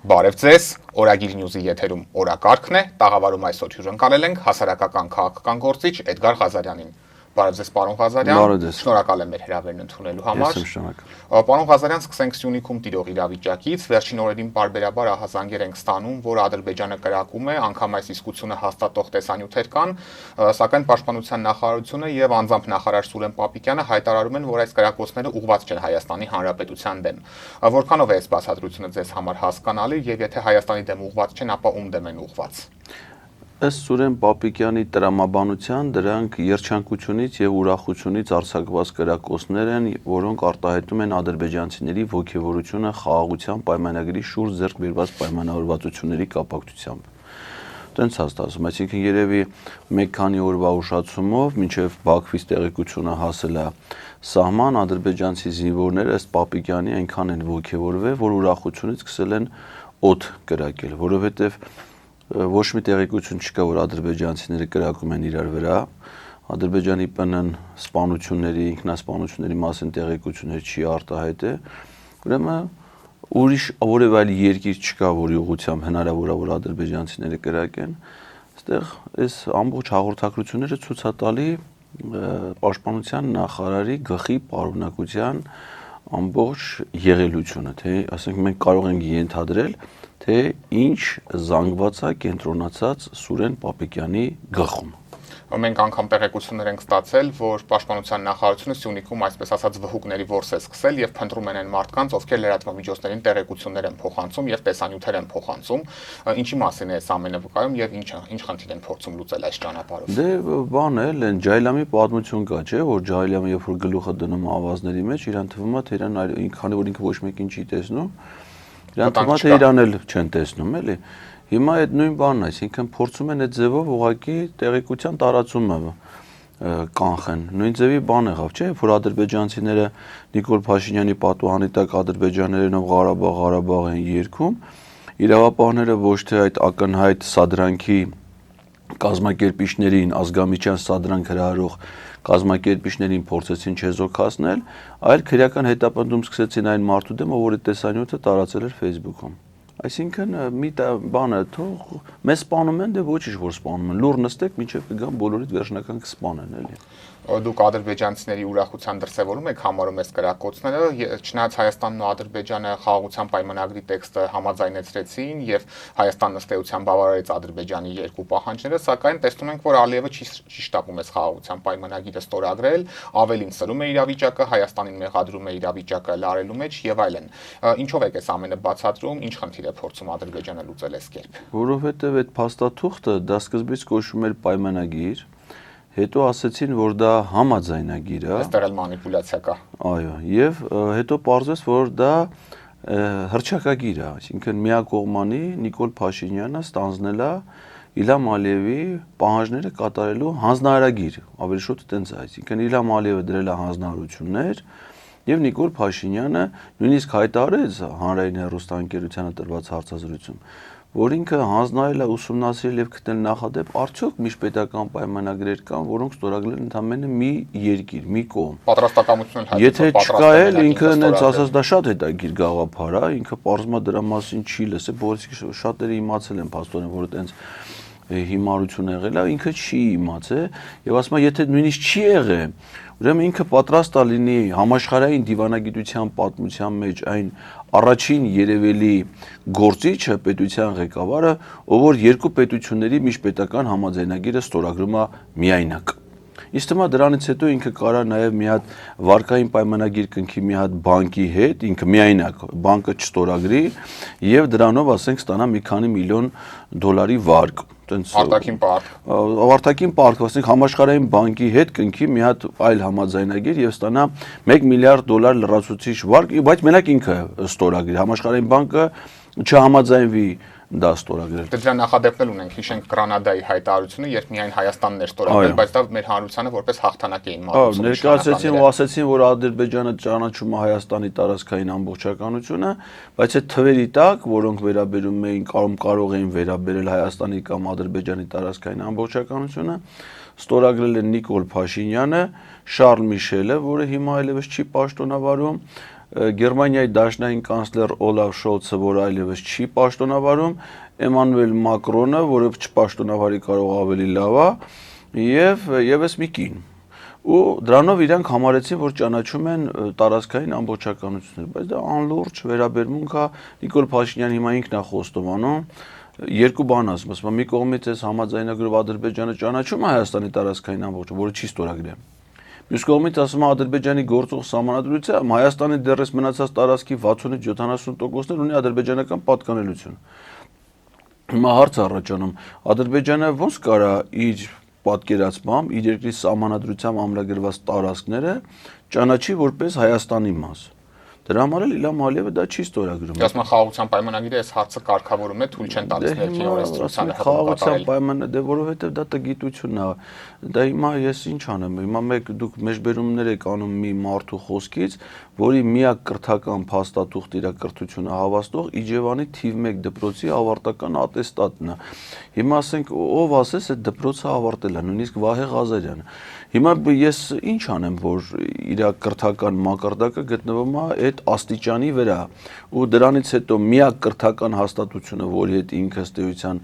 Բարև ձեզ, Օրագիր Նյուզի եթերում օրակարգն է, տաղավարում այսօր հյուրընկալել ենք հասարակական քաղաքական գործիչ Էդգար Ղազարյանին։ Բարև ձեզ, պարոն Ղազարյան, շնորհակալ եմ մեր հրավերն ընդունելու համար։ Պարոն Ղազարյան, սկսենք Սյունիքում տիրող իրավիճակից։ Վերջին օրերին պարբերաբար ահազանգեր ենք ստանում, որ Ադրբեջանը կրակում է, անգամ այս իսկությունը հաստատող տեսանյութեր կան, սակայն Պաշտպանության նախարարությունը եւ անձամբ նախարար Սուրեն Պապիկյանը հայտարարում են, որ այս կրակոցները ուղղված չեն Հայաստանի Հանրապետության դեմ։ Որքանով է այս բացատրությունը ձեզ համար հասկանալի եւ եթե Հայաստանի դեմ ուղղված չեն, ապա ում դեմ են ուղղված։ Ըստ Սուրեն Պապիկյանի տրամաբանության դրանք երջանկությունից եւ ուրախությունից արձակված կրակոցներ են, որոնք արտահայտում են ադրբեջանցիների ոգևորությունը խաղաղության պայմանագրի շուրջ ձեռք բերված պայմանավորվածությունների կապակցությամբ։ Տենց հաստատում, այսինքն երևի մեկ քանի օրվա ուշացումով մինչև Բաքվից տեղեկությունը հասել է սահման, ադրբեջանցի զինվորները ըստ Պապիկյանի այնքան են ոգևորվել, որ ուրախությունից սկսել են օդ կրակել, որովհետեւ ոչ մի տեղեկություն չկա, որ ադրբեջանցիները կրակում են իրար վրա, Ադրբեջանի ՊՆ-ն սպանությունների, ինքնասպանությունների մասին տեղեկություններ չի արտահայտել, ուրեմն ուրիշ որևէ այլ երկիր չկա, որի ուղղությամբ հնարավոր է, որ ադրբեջանցիները կրակեն, այստեղ այս ամբողջ հաղորդակցությունները ցույց է տալի Պաշտպանության նախարարի գլխի պարունակության ամբողջ եղելությունը, թե ասենք մենք կարող ենք ենթադրել, թե ինչ զանգված է կենտրոնացած Սուրեն Պապիկյանի գլխում։ Մենք անգամ տեղեկություններ ենք ստացել, որ Պաշտպանության նախարարությունը Սյունիքում այսպես ասած վհուկների որս է սկսել եւ փնտրում են այն մարդկանց, ովքեր լրատվամիջոցներին տեղեկություններ են փոխանցում եւ տեսանյութեր են փոխանցում։ Ինչի մասին է այս ամենը վկայում եւ ինչ խնդիր են փորձում լուծել այս ճանապարհով։ Դե բան է, լեն Ջայլամի պատմություն կա, չէ, որ Ջայլամը երբ որ գլուխը դնում ավազների մեջ, իրան թվում է, թե իրան քանի որ ինքը ոչ մեկին չի տեսնում, իրան թվում է, թե իրան էլ չեն տեսնում, էլի։ Հիմա այդ նույն բանն է, այսինքն փորձում են այդ ձևով ուղղակի տեղեկության տարածումը կանխեն։ Նույն ձևի բան եղավ, չէ՞, որ ադրբեջանցիները Նիկոլ Փաշինյանի պատուհանի տակ ադրբեջաներենով Ղարաբաղ են երգում, իրավապահները ոչ թե այդ ակնհայտ սադրանքի կազմակերպիչներին, ազգամիջյան սադրանք հրահրող կազմակերպիչներին փորձեցին չեզոքացնել, այլ քրեական հետապնդում սկսեցին այն մարդու դեմ, ով որ այդ տեսանյութը տարածել էր Facebook-ում։ Այսինքն մի բանը թող մեզ սպանում են, դե ոչինչ որ սպանում են, լուր նստեք, մինչև կգան բոլորիդ վերջնական կսպանեն, էլի։ Դուք ադրբեջանցիների ուրախության դրսևորում եք համարում այս կրակոցները, չնայած Հայաստանն ու Ադրբեջանը խաղաղության պայմանագրի տեքստը համաձայնեցրեցին եւ Հայաստանն ըստ էության բավարարեց Ադրբեջանի երկու պահանջները, սակայն տեսնում ենք, որ Ալիևը չի շտապում այս խաղաղության պայմանագիրը ստորագրել, ավելին սրում է իրավիճակը, Հայաստանին մեղադրում է իրավիճակը լարելու մեջ եւ այլն։ Ինչով եք այս ամենը բացատրում, ինչ խնդիր է փորձում Ադրբեջանը լուծել այս կերպ։ Որովհետեւ այդ փաստաթուղթը դա սկզբից կոչվում էր պայմանագիր, հետո ասեցին, որ դա համաձայնագիր է։ Այստեղ էլ մանիպուլյացիա կա։ Այո, եւ հետո պարզվեց, որ դա հռչակագիր է, այսինքն միակողմանի Նիկոլ Փաշինյանը ստանձնել է Իլհամ Ալիևի պահանջները կատարելու հանձնարարագիր, ավելի շուտ տենց է, այսինքն Իլհամ Ալիևը դրել է հանձնարարություններ եւ Նիկոլ Փաշինյանը նույնիսկ հայտարարեց հանրային հեռուստաընկերությանը տրված հարցազրույցում, որ ինքը հանձնարարել է ուսումնասիրել եւ գտնել նախադեպ արդյոք միջպետական պայմանագրեր կան, որոնք ստորագրել են ընդամենը մի երկիր, մի կողմ։ Պատրաստակամություն հայտնի։ Եթե չկա էլ ինքը այնց ասած դա շատ հետաքրքիր գաղափար է, ինքը պարզմա դրա մասին չի լսել, բոլորը շատերը իմացել են փաստորեն, որ այդպես հիմարություն եղել է, ինքը չի իմացել եւ ասում է, եթե նույնիսկ չի եղել, ուրեմն ինքը պատրաստ է լինի համաշխարհային դիվանագիտության պատմության մեջ այն առաջին երևելի գործիչը, պետության ղեկավարը, ով որ երկու պետությունների միջպետական համաձայնագիրը ստորագրում է միայնակ։ Իսկ թվում է դրանից հետո ինքը կարա նաև մի հատ վարկային պայմանագիր կնքի մի հատ բանկի հետ, ինքը միայնակ բանկը չստորագրի եւ դրանով ասենք ստանա մի քանի միլիոն դոլարի վարկ։ Արտաքին պարկ։ Արտաքին պարկ, ասենք համաշխարհային բանկի հետ կնքի մի հատ այլ համաձայնագիր եւ ստանա 1 միլիարդ դոլար լրացուցիչ վարկ, բայց մենակ ինքը ստորագրի, համաշխարհային բանկը չհամաձայնվի դա ստորագրել։ Դրա նախադեպն ունենք, հիշենք Կանադայի հայտարարությունը, երբ միայն Հայաստանն էր ստորագրել, բայց դա մեր հանրությանը որպես հաղթանակ էին մատուցում։ Ներկայացրեցին ու ասեցին, որ Ադրբեջանը ճանաչում է Հայաստանի տարածքային ամբողջականությունը, բայց այդ թվերի տակ, որոնք վերաբերում էին կարող էին վերաբերել Հայաստանի կամ Ադրբեջանի տարածքային ամբողջականությունը, ստորագրել են Նիկոլ Փաշինյանը, Շարլ Միշելը, որը հիմա այլևս չի պաշտոնավարում, Գերմանիայի դաշնային կանցլեր Օլաֆ Շոլցը, որ այլևս չի պաշտոնավարում, Էմանուել Մակրոնը, որը չպաշտոնավարի կարող ավելի լավ է, եւ եւս մի կին։ Ու դրանով իրանք համարեցին, որ ճանաչում են տարածքային ամբողջականությունները, բայց դա անլուրջ վերաբերմունք է։ Նիկոլ Փաշինյանը հիմա ինքն է խոստովանում, երկու բան ասում, մի կողմից էս համաձայնագրով Ադրբեջանը ճանաչում է Հայաստանի տարածքային ամբողջը, որը չի ստորագրել։ Մյուս կողմից ասում է Ադրբեջանի գործող սահմանադրությամբ Հայաստանի դեռ մնացած տարածքի 60-70%-ն ունի ադրբեջանական պատկանելություն։ Հիմա հարց առաջանում, Ադրբեջանը ոնց կարա իր պատկերացմամբ իր երկրի սահմանադրությամբ ամրագրված տարածքները ճանաչի որպես Հայաստանի մաս։ Դրա համար էլ Իլհամ Ալիևը դա չի ստորագրում։ Ասում են խաղաղության պայմանագիրը այս հարցը կարգավորում է, թույլ չեն տալիս ներքին օրենսդրությանը խաղաղության պայմանը, դե որովհետև դա տգիտությունն է։ Դա հիմա ես ինչ անեմ, հիմա դուք մեջբերումներ եք անում մի մարդու խոսքից, որի միակ կրթական փաստաթուղթ իր կրթությունը հավաստող Իջևանի թիվ 1 դպրոցի ավարտական ատեստատն է։ Հիմա ասենք ով ասես այդ դպրոցը ավարտել է, նույնիսկ Վահե Ղազարյանը։ Հիմա ես ինչ անեմ, որ իր կրթական մակարդակը գտնվում է այդ աստիճանի վրա, ու դրանից հետո միակ կրթական հաստատությունը, որի հետ ինքը ըստ էության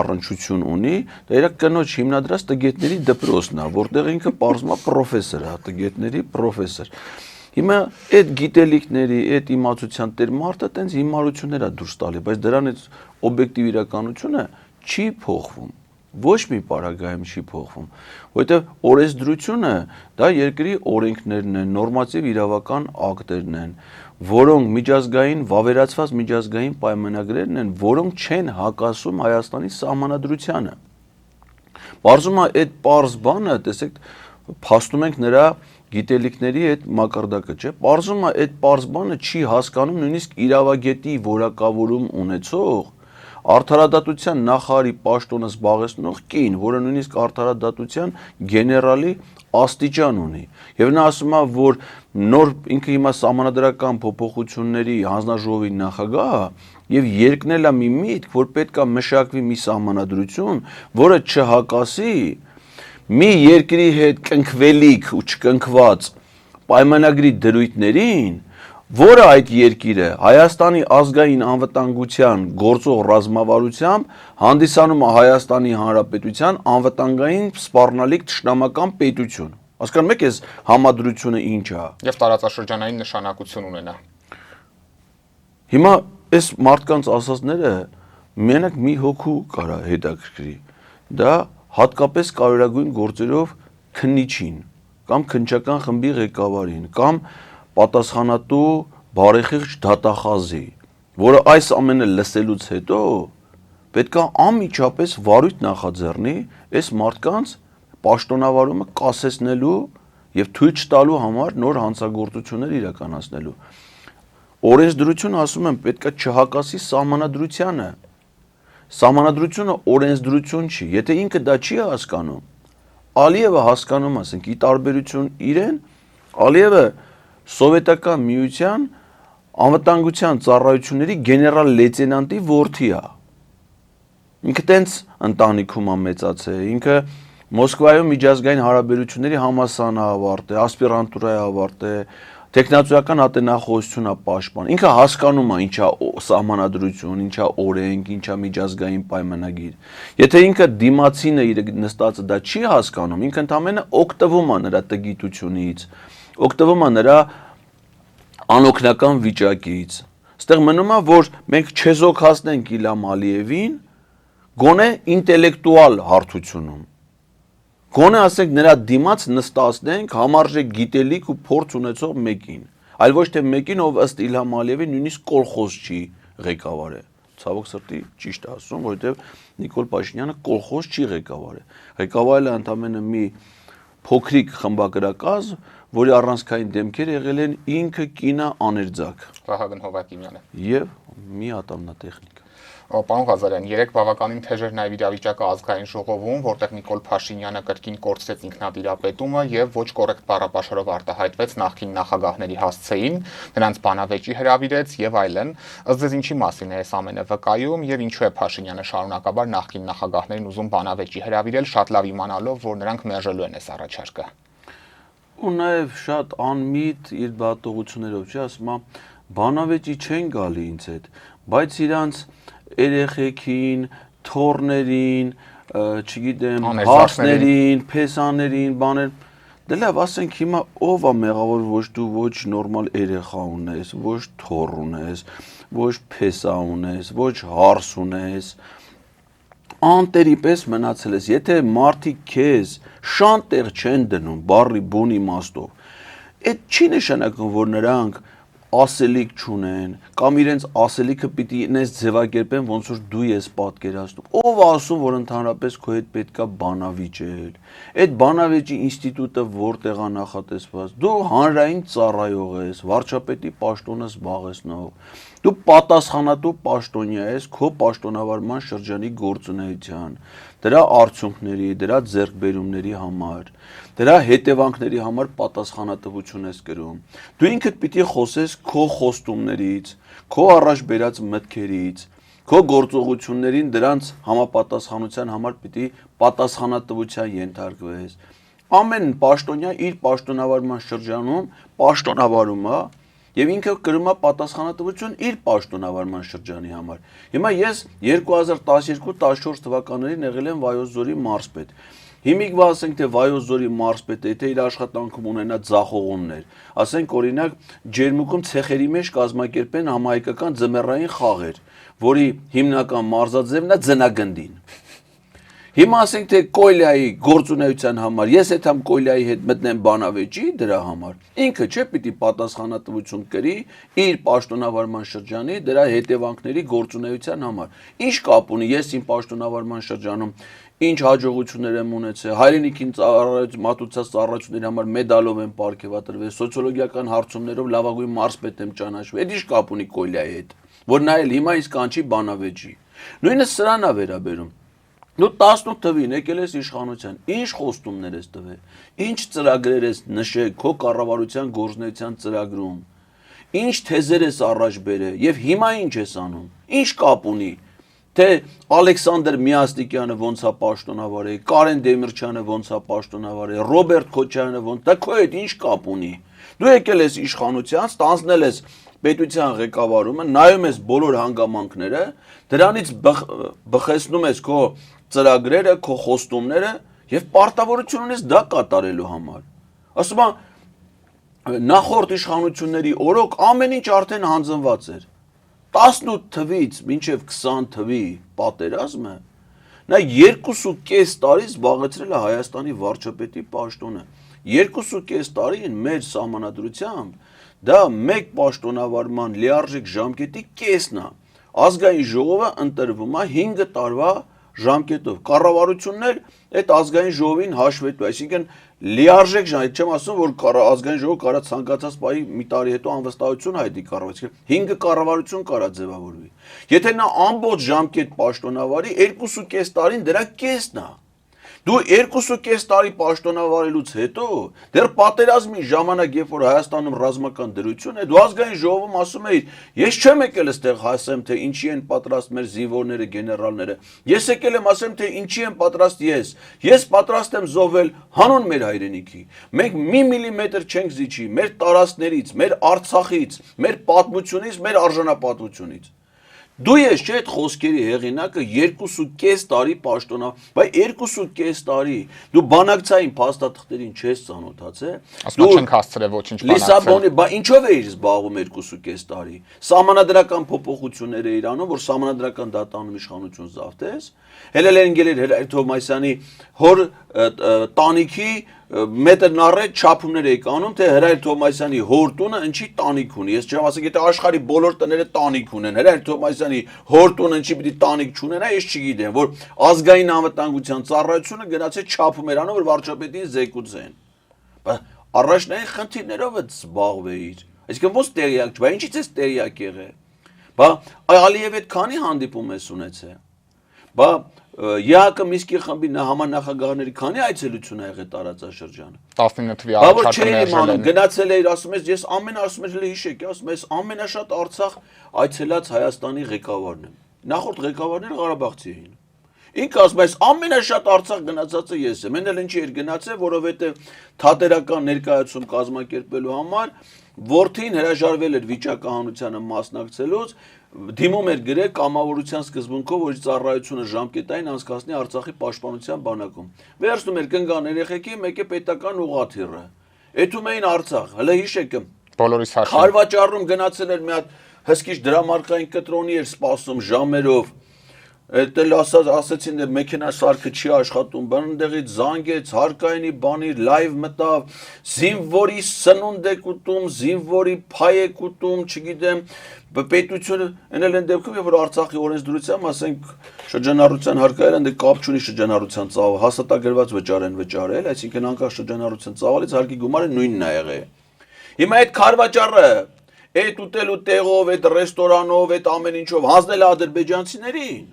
առնչություն ունի, դա իր կնոջ հիմնադրած տգետների դպրոցն է, որտեղ ինքը պարզվում է պրոֆեսոր է, տգետների պրոֆեսոր։ Հիմա այդ գիտելիքների, այդ իմացության տեր մարդը տենց հիմարություններ է դուրս տալի, բայց դրանից օբյեկտիվ իրականությունը չի փոխվում։ Ոչ մի պարագայում չի փոխվում, որովհետև օրենսդրությունը դա երկրի օրենքներն են, նորմատիվ իրավական ակտերն են, որոնք միջազգային վավերացված միջազգային պայմանագրերն են, որոնք չեն հակասում Հայաստանի սահմանադրությանը։ Պարզում է այդ պարզ բանը, տեսեք, փաստում ենք նրա գիտելիքների այդ մակարդակը, չէ՞։ Պարզում է այդ պարզ բանը չի հասկանում նույնիսկ իրավագետի որակավորում ունեցող Արդարադատության նախարարի պաշտոնը զբաղեցնող կին, որը նույնիսկ արդարադատության գեներալի աստիճան ունի։ Եվ նա ասում է, որ նոր ինքը հիմա սահմանադրական փոփոխությունների հանձնաժողովի նախագահ է եւ երկնել է մի միտք, որ պետք է մշակվի մի սահմանադրություն, որը չհակասի մի երկրի հետ կնքվելիք ու չկնքված պայմանագրի դրույթներին, որը այդ երկիրը Հայաստանի ազգային անվտանգության գործող ռազմավարությամբ հանդիսանում է Հայաստանի Հանրապետության անվտանգային սպառնալիք թշնամական պետություն։ Հասկանում եք, այս համադրությունը ինչ է։ Եվ տարածաշրջանային նշանակություն ունենա։ Հիմա այս մարդկանց ասածները մենակ մի հոգու կարա հետաքրքրի։ Դա հատկապես կարևորագույն գործերով քննիչին կամ քննչական խմբի ղեկավարին կամ պատասխանատու բարեխիղճ դատախազի, որը այս ամենը լսելուց հետո պետք է անմիջապես վարույթ նախաձեռնի այս մարդկանց պաշտոնավարումը կասեցնելու եւ թույլ չտալու համար նոր հանցագործություններ իրականացնելու։ Օրենսդրությունը ասում եմ պետք է չհակասի սահմանադրությանը։ Սահմանադրությունը օրենսդրություն չի, եթե ինքը դա չի հասկանում, Ալիևը հասկանում, ասենք, ի տարբերություն իրեն, Ալիևը սովետական միության անվտանգության ծառայությունների գեներալ լեյտենանտի որդի է։ Ինքը տենց ընտանիքում է մեծացել, ինքը Մոսկվայում միջազգային հարաբերությունների համալսարան է ավարտել, ասպիրանտուրա է ավարտել, տեխնացուական ատենախոսություն է պաշտպան։ Ինքը հասկանում է ինչա սահմանադրություն, ինչա օրենք, ինչա միջազգային պայմանագիր։ Եթե ինքը դիմացինը իր նստածը դա չի հասկանում, ինքը ընդամենը օգտվում է նրա տգիտությունից, օգտվում է նրա անօգնական վիճակից։ Այստեղ մնում է, որ մենք չեզոքացնենք Իլհամ Ալիևին գոնե ինտելեկտուալ հարթությունում։ Գոնե ասենք նրա դիմաց նստացնենք համարժեք գիտելիք ու փորձ ունեցող մեկին, այլ ոչ թե մեկին, ով ըստ Իլհամ Ալիևի նույնիսկ կոլխոզ չի ղեկավարել։ Ցավոք սրտի ճիշտ է ասում, որովհետև Նիկոլ Փաշինյանը կոլխոզ չի ղեկավարել։ Ղեկավարել է ընդամենը մի փոքրիկ խմբագրակազմ, որի առանցքային դեմքեր եղել են ինքը կինը Աներձակ Վահագն Հովակիմյանը եւ մի ատամնատեխնիկ։ Պարոն Ղազարյան, երեք բավականին թեժ էր նաև իրավիճակը ազգային ժողովում, որտեղ Նիկոլ Փաշինյանը կրկին կորցրեց ինքնատիրապետումը եւ ոչ կոռեկտ բառապաշարով արտահայտվեց նախկին նախագահների հասցեին, նրանց բանավեճի հրավիրեց եւ այլն։ Ըստ ձեզ ինչի մասին է այս ամենը վկայում եւ ինչու է Փաշինյանը շարունակաբար նախկին նախագահներին ուզում բանավեճի հրավիրել, շատ լավ իմանալով, որ նրանք մերժելու են այս առաջարկը։ ու նաև շատ անմիտ իր բացատրություններով չի ասում, բանավեճի չեն գալի ինձ հետ, բայց իրանց երեխեքին, թորներին, չգիտեմ, հարսներին, փեսաներին, բաներ, դե լավ, ասենք հիմա ով է մեղավոր, ոչ դու ոչ նորմալ երեխա ունես, ոչ թոռ ունես, ոչ փեսա ունես, ոչ հարս ունես, անտերի պես մնացել ես, եթե մարդիկ քեզ շան տեղ չեն դնում, բառի բուն իմաստով, այդ չի նշանակում, որ նրանք ասելիք չունեն, կամ իրենց ասելիքը պիտի ինձ ձևակերպեն, ոնց որ դու ես պատկերացնում, ով ասում, որ ընդհանրապես քո հետ պետքա բանավիճել, այդ բանավեճի ինստիտուտը որտեղ է նախատեսված, դու հանրային ծառայող ես, վարչապետի պաշտոնը զբաղեցնող, դու պատասխանատու պաշտոնյա ես քո պաշտոնավարման շրջանի գործունեության, դրա արդյունքների, դրա ձեռքբերումների համար, դրա հետևանքների համար պատասխանատվություն ես կրում։ Դու ինքդ պիտի խոսես քո խոստումներից, քո առաջ բերած մտքերից, քո գործողություններին դրանց համապատասխանության համար պիտի պատասխանատվության ենթարկվես։ Ամեն պաշտոնյա իր պաշտոնավարման շրջանում պաշտոնավարում է եւ ինքը կրում է պատասխանատվություն իր պաշտոնավարման շրջանի համար։ Հիմա ես 2012-14 թվականներին եղել եմ Վայոց ձորի մարզպետ։ Հիմիկվա ասենք թե Վայոց ձորի մարզպետը, եթե իր աշխատանքում ունենա ձախողումներ, ասենք օրինակ ջերմուկում ցեխերի մեջ կազմակերպեն համահայկական ձմեռային խաղեր, որի հիմնական մարզաձևն է ձնագնդին։ Հիմա ասենք թե Կոլյայի գործունեության համար, ես եթե Կոլյայի հետ մտնեմ բանավեճի դրա համար, ինքը չէ պիտի պատասխանատվություն կրի իր պաշտոնավարման շրջանի դրա հետևանքների գործունեության համար։ Ինչ կապ ունի ես իմ պաշտոնավարման շրջանում ինչ հաջողություններ եմ ունեցել, հայրենիքին մատուցած ծառայությունների համար մեդալով եմ պարգևատրվել, սոցիոլոգիական հարցումներով լավագույն մարզպետ եմ ճանաչվել, այդ ինչ կապ ունի Կոլյայի հետ, որ նա էլ հիմա իսկ կանչի բանավեճի։ Նույնը սրան է վերաբերում։ Դու 18 թվին եկել ես իշխանության, ինչ խոստումներ ես տվել, ինչ ծրագրեր ես նշել քո կառավարության գործունեության ծրագրում, ինչ թեզեր ես առաջ բերել եւ հիմա ինչ ես անում, ինչ կապ ունի, թե Ալեքսանդր Միասնիկյանը ոնց է պաշտոնավարել, Կարեն Դեմիրճյանը ոնց է պաշտոնավարել, Ռոբերտ Քոչարյանը ոնց, դա քո հետ ինչ կապ ունի։ Դու եկել ես իշխանության, ստանձնել ես պետության ղեկավարումը, նայում ես բոլոր հանգամանքները, դրանից բխեցնում ես քո ծրագրերը, քո խոստումները եւ պարտավորություն ունես դա կատարելու համար։ Ասում եմ նախորդ իշխանությունների օրոք ամեն ինչ արդեն հանձնված էր։ 18 թվից մինչև 20 թվի պատերազմը նա 2.5 տարի զբաղեցրել է Հայաստանի վարչապետի պաշտոնը։ 2.5 տարին մեր սահմանադրությամբ դա մեկ պաշտոնավարման լիարժեք ժամկետի կեսն է։ Ազգային ժողովը ընտրվում է 5 տարվա ժամկետով։ Կառավարությունն էլ այդ ազգային ժողովին հաշվետու, այսինքն լիարժեք ժամկետ, չեմ ասում, որ ազգային ժողովը կարա ցանկացած պահի մի տարի հետո անվստահություն հայտնի կառավարության, 5 կառավարություն կարա ձևավորվի։ Եթե նա ամբողջ ժամկետ պաշտոնավարի, 2.5 տարին դրա կեսն է։ Դու 2.5 տարի պաշտոնավարելուց հետո դեռ պատերազմի ժամանակ, երբ որ Հայաստանում ռազմական դրություն է, դու ազգային ժողովում ասում էիր, ես չեմ եկել այստեղ հասեմ, թե ինչի են պատրաստ մեր զինվորները, գեներալները։ Ես եկել եմ ասեմ, թե ինչի եմ պատրաստ ես։ Ես պատրաստ եմ զոհվել հանուն մեր հայրենիքի։ Մենք մի միլիմետր չենք զիջի մեր տարածքներից, մեր Արցախից, մեր պատմությունից, մեր արժանապատվությունից։ Դու ես չէ այդ խոսքերի հեղինակը 2.5 տարի պաշտոնա, բայց 2.5 տարի դու բանակցային փաստաթղթերին չես ծանոթացել։ Ասում չենք հասցրել ոչինչ բանակցել։ Լիսաբոնի, բա ինչով էիր զբաղվում 2.5 տարի։ Սահմանադրական փոփոխություններ էիր անում, որ սահմանադրական դատանում իշխանություն զավթես։ Հելելեն գելեր Հրայր Թովմասյանի հոր տանիքի մետրն առետ չափումներ էի կանում, թե Հրայր Թովմասյանի հոր տունը ինչի տանիք ունի։ Ես չեմ ասում, եթե աշխարհի բոլոր տները տանիք ունեն, Հրայր Թովմասյանի հոր տունը ինչի պիտի տանիք չունենա, ես չգիտեմ, որ ազգային անվտանգության ծառայությունը գնացել չափում էր անում, որ վարչապետին զեկուցեն։ Բայց առաջնային խնդիրներով է զբաղվեիր։ Այսինքն ո՞նց տեղյակ չէ, ինչի՞ց ես տեղյակ եղել։ Բա Ալիև հետ քանի հանդիպում ես ունեցել։ Բա ԵԱԿ Միսկի խմբի համանախագահների քանի այցելություն ա եղել տարածաշրջանը։ 19 թվի առաջարկները գնացել էիր, ասում ես, ես ասում ես հիշեք, ասում ես ամենաշատ Արցախ այցելած Հայաստանի ղեկավարն եմ։ Նախորդ ղեկավարները Ղարաբաղցի էին։ Ինքը ասում է, ամենաշատ Արցախ գնացածը ես եմ։ Մեն էլ ինչի էր գնացել, որովհետև թատերական ներկայացում կազմակերպելու համար որդին հրաժարվել էր վիճակահանությանը մասնակցելուց, դիմում էր գրել կամավորության սկզբունքով, որ ծառայությունը ժամկետային անցկացնի Արցախի պաշտպանության բանակում։ Վերցնում էր կնգան երեխեքի, մեկը պետական ուղղաթիռը։ Էթում էին Արցախ, հələ հիշեք։ Բոլորիս հաշվի։ Խարվաճառում գնացել էր մի հատ հսկիչ դրամարկային կտրոնի էր սպասում ժամերով։ Էլ ասացին դե մեքենա սարքը չի աշխատում, բան ընդեղից զանգեց, հարկայինի բանի լայվ մտավ, զինվորի սնունդ է կուտում, զինվորի փայ է կուտում, չգիտեմ, պետությունը ընել են դեպքում, որ Արցախի օրենսդրությամբ, ասենք, շրջանառության հարկայինը դե կապ չունի շրջանառության ծավալ, հաստատագրված վճար են վճարել, այսինքն անկախ շրջանառության ծավալից հարկի գումարը նույնն է եղել։ Հիմա այդ քարվաճառը, այդ ուտելու տեղով, այդ ռեստորանով, այդ ամեն ինչով հանձնել ադրբեջանցիներին։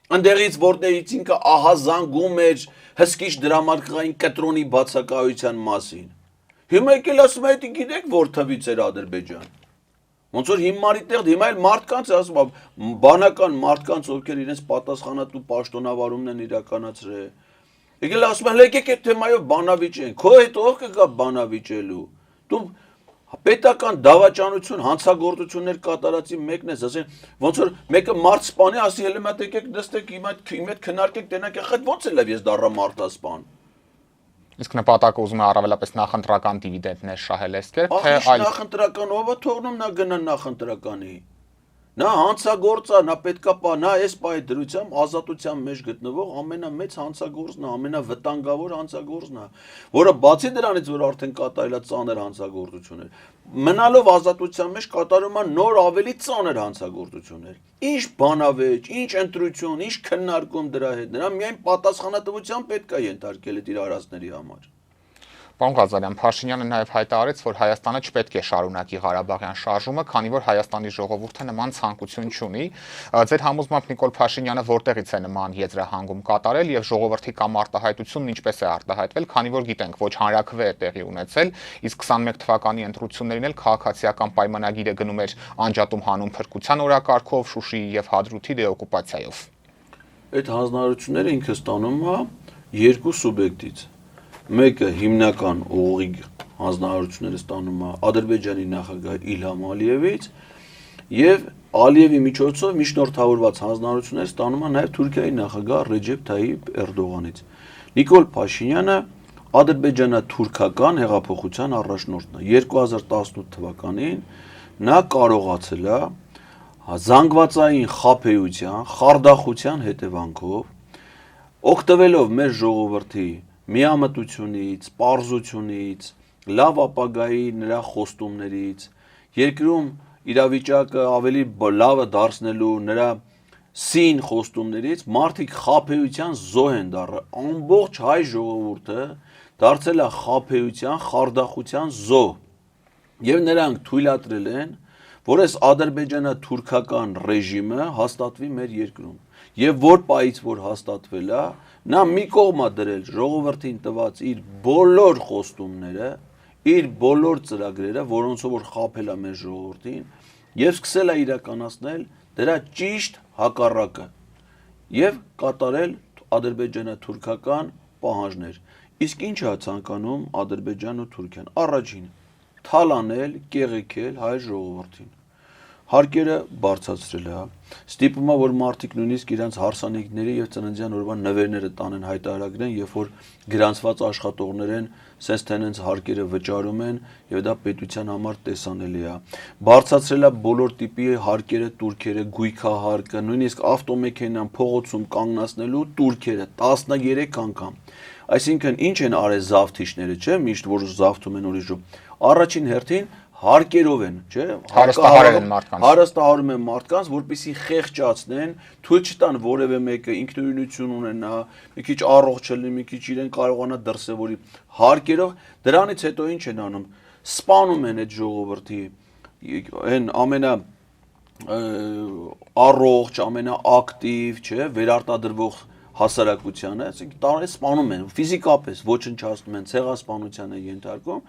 Ընդեղից որտեղից ինքը ահա զանգում էր հսկիչ դրամարկղային կտրոնի բացակայության մասին։ Հիմա եկել ասում է, գիտեք որ թվից էր Ադրբեջան։ Ոնց որ հիմարի տեղ հիմա էլ մարդկանց ասում է, բանական մարդկանց ովքեր իրենց պատասխանատու պաշտոնավարումն են իրականացրել։ Եկել ասում է, եկեք այդ թեմայով բանավիճեն։ Քո հետ ով կգա բանավիճելու։ Դու պետական դավաճանություն, հանցագործություններ կատարածի մեկն ես, ասեն, ոնց որ մեկը մարդ սպանի, ասի հələ մատ եկեք նստեք, իմ հետ քննարկեք, տենակ եղեք, ոնց էլ ես դառա մարդասպան։ Իսկ նպատակը ուզում է առավելապես նախընտրական դիվիդենդներ շահել այս կերպ, թե այլ նախընտրական ով է թողնում նա գնա նախընտրականի։ Նա հանցագործա, նա պետքա նա այս պահի դրությամբ ազատության մեջ գտնվող ամենամեծ հանցագործն է, ամենավտանգավոր հանցագործն է, որը բացի դրանից, որ արդեն կատարել է ծանր հանցագործություններ, մնալով ազատության մեջ կատարում է նոր ավելի ծանր հանցագործություններ։ Ինչ բանավեճ, ինչ ընտրություն, ինչ քննարկում դրա հետ, նրան միայն պատասխանատվության պետք է ենթարկել այդ իր արածների համար։ Պարոն Ղազարյան, Փաշինյանը նաև հայտարարեց, որ Հայաստանը չպետք է շարունակի Ղարաբաղյան շարժումը, քանի որ Հայաստանի ժողովուրդը նման ցանկություն չունի։ Ձեր համոզմամբ Նիկոլ Փաշինյանը որտեղից է նման եզրահանգում կատարել եւ ժողովրդի կամ արտահայտությունն ինչպես է արտահայտվել, քանի որ գիտենք, ոչ հանրաքվե է տեղի ունեցել, իսկ 21 թվականի ընտրություններին էլ քաղաքացիական պայմանագիրը գնում էր անջատում հանուն փրկության օրակարգով, Շուշիի եւ Հադրութի դեօկուպացիայով։ Այդ հանձնարարությունները ինքը ստանում է երկու սուբյեկտից։ Մեկը հիմնական ուղիղ հանձնարարությունները ստանում է Ադրբեջանի նախագահ Իլհամ Ալիևից եւ Ալիևի միջոցով միջնորդավորված հանձնարարությունները ստանում է նաեւ Թուրքիայի նախագահ Ռեջեփ Թայիփ Էրդողանից։ Նիկոլ Փաշինյանը ադրբեջանա-թուրքական հեղափոխության առաջնորդն է։ 2018 թվականին նա կարողացել է զանգվածային խաբեության, խարդախության հետևանքով օգտվելով մեր ժողովրդի միամտությունից, պարզությունից, լավ ապագայի նրա խոստումներից, երկրում իրավիճակը ավելի լավը դարձնելու նրա սին խոստումներից մարդիկ խաբեության զոհ են դառել, ամբողջ հայ ժողովուրդը դարձել է խաբեության, խարդախության զոհ, եւ նրանք թույլատրել են, որ այս ադրբեջանա-թուրքական ռեժիմը հաստատվի մեր երկրում, եւ որ պայից որ հաստատվել է, նա մի կողմ է դրել ժողովրդին տված իր բոլոր խոստումները, իր բոլոր ծրագրերը, որոնցով որ խաբել է մեր ժողովրդին, եւ սկսել է իրականացնել դրա ճիշտ հակառակը եւ կատարել ադրբեջանա-թուրքական պահանջներ։ Իսկ ինչ է ցանկանում Ադրբեջանն ու Թուրքիան։ Առաջինը թալանել, կեղեքել հայ ժողովրդին։ Հարկերը բարձրացրել է, ստիպում է, որ մարդիկ նույնիսկ իրենց հարսանիքների եւ ծննդյան օրվա նվերները տանեն հայտարարեն, երբ որ գրանցված աշխատողներ են, sense tenants հարկերը վճարում են եւ դա պետության համար տեսանելի է։ Բարձրացրել է բոլոր տիպի հարկերը, турքերը, գույքահարկը, նույնիսկ ավտոմեքենան փողոցում կանգնացնելու турքերը 13 անգամ։ Այսինքն ինչ են արել զավթիչները, չէ՞, միշտ որ զավթում են ուրիշում։ Առաջին հերթին հարկերով են, չէ՞, հարստահարում են մարդկանց, որպեսզի խեղճացնեն, թույլ չտան որևէ մեկը ինքնուրույնություն ունենա, մի քիչ առողջ լինի, մի քիչ իրեն կարողանա դրսևորի հարկերով, դրանից հետո ինչ են անում, սպանում են այդ ժողովրդի, այն ամենա առողջ, ամենաակտիվ, չէ՞, վերարտադրվող հասարակությանը, այսինքն սպանում են, ֆիզիկապես ոչնչացնում են, ցեղասպանության են ենթարկում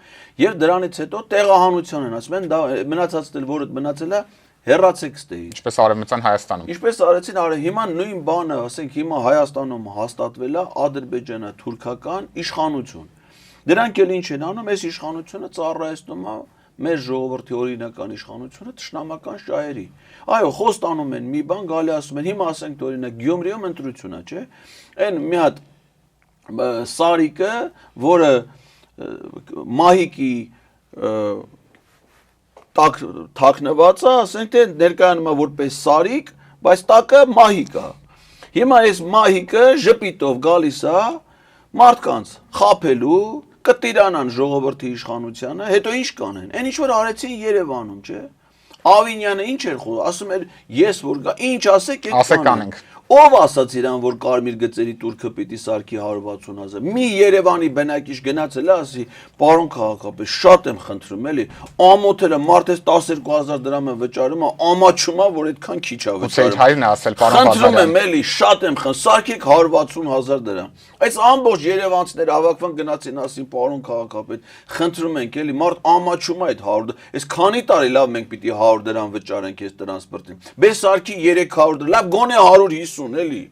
եւ դրանից հետո տեղահանության են, ասում են դա մնացածն էլ որը մնացել է հեռացեք ստեից։ Ինչպես արևմտյան Հայաստանում։ Ինչպես արեցին, հիմա նույն բանը, ասենք հիմա Հայաստանում հաստատվել է ադրբեջանա-թուրքական իշխանություն։ Դրանք էլ ինչ են անում, այս իշխանությունը ծառայեցնում է մեր ժողովրդի օրինական իշխանությունը թշնամական շահերի։ Այո, խոստանում են մի բան, գալի ասում են, հիմա ասենք օրինակ Գյումրիում ընտրություն է, չէ՞։ Այն մի հատ սարիկը, որը մահիկի թաքնված է, ասենք թե ներկայանում է որպես սարիկ, բայց տակը մահիկ է։ Հիմա այս մահիկը ժպիտով գալիս է մարդկանց խաբելու, կտիրանան ժողովրդի իշխանությանը, հետո ինչ կանեն։ Այն ինչ որ արեցին Երևանում, չէ՞։ Ավինյանը ինչ էր խոսում, ասում էր ես որ գա, ինչ ասեք, կանենք։ Ով ասաց իրան, որ կարմիր գծերի տուրքը պիտի սարքի 160,000։ Մի Երևանի բնակիչ գնացել է, ասի, պարոն քաղաքապետ, շատ եմ խնդրում, էլի, ամոթելը մարդես 12,000 դրամ է վճարում, ամաչում է, որ այդքան քիչ է վճարում։ Հայրն է ասել, պարոն Խնդրում եմ, էլի, շատ եմ խնդրում, սարքեք 160,000 դրամ։ Այս ամբողջ երևանցիները հավաքվան գնացին, ասին, պարոն քաղաքապետ, խնդրում ենք, էլի, մարդ ամաչում է այդ 100 դրամ։ Այս քանի տարի լավ մենք պիտի 100 դրամ վճարենք այս տրանսպորտին։ Բես սարքի 300 դրամ, լավ գոնե 150 էլի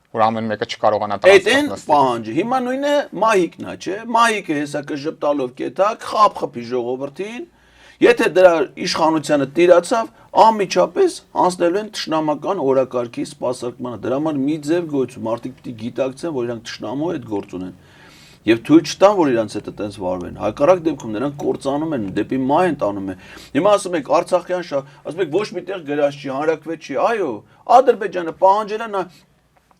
որ ամեն մեկը չկարողանա տրանսպորտ նստել։ Պահանջը հիմա նույնը մահիկն է, չէ՞։ Մահիկը հեսա կժպտալով կետակ, խափ-խփի ժողովրդին, եթե դրա իշխանությանը տիրացավ, անմիջապես անցնելու են թշնամական օրակարգի սպասարկմանը։ Դրա համար մի ձև գոյություն, մարդիկ պիտի գիտակցեն, որ իրանք թշնամու հետ գործ ունեն։ Եվ թույլ չտան, որ իրանց հետ այդպես վարվեն։ Հակառակ դեպքում նրանք կործանում են, դեպի մահ են տանում են։ Հիմա ասում եք Արցախյան շահ, ասում եք ոչ միտեղ գրած չի, հանրակրվեց չի։ Այո, Ադրբեջանը պահանջել է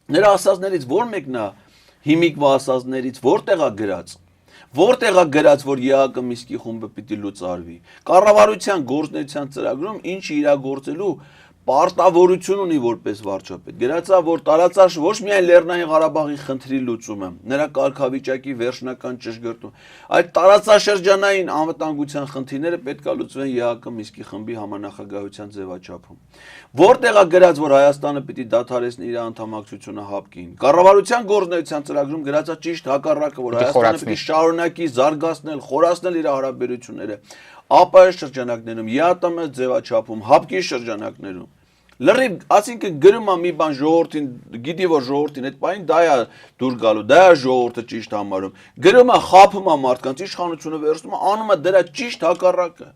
նրա ասածներից որ մեկն է հիմիկվա ասածներից որտեղ է գրած։ Որտեղ է գրած, որ ԵԱԿ Միսկի խումբը պիտի լուծարվի։ Կառավարության գործնեության ծրագրում ինչ իրագործելու պարտավորություն ունի որպես վարչապետ։ Գրածա, որ տարածաշ ոչ միայն Լեռնային Ղարաբաղի խնդրի լուծումը, նրա կարգավիճակի վերջնական ճշգրտում, այլ տարածաշրջանային անվտանգության խնդիրները պետք է լուծվեն ԵԱԿ Միսկի խմբի համանախագահության ձևաչափում։ Որտեղ է գրած, որ Հայաստանը պիտի դադարեցնի իր անդամակցությունը ՀԱՊԿ-ին։ Կառավարության գործնեության ծրագրում գրածա ճիշտ հակառակը, որ Հայաստանը պիտի շարունակի զարգացնել, խորացնել իր հարաբերությունները ԱՊՀ շրջանակներում, ԵԱՏՄ ձևաչափում, ՀԱՊԿ-ի շրջանակներում։ Լրիվ, ասինքն գրում է մի բան ժողովրդին, գիտի որ ժողովրդին այդ պահին դա է դուր գալու, դա է ժողովուրդը ճիշտ համարում։ Գրում է, խաբում է մարդկանց, իշխանությունը վերցնում է, անում է դրա ճիշտ հակառակը։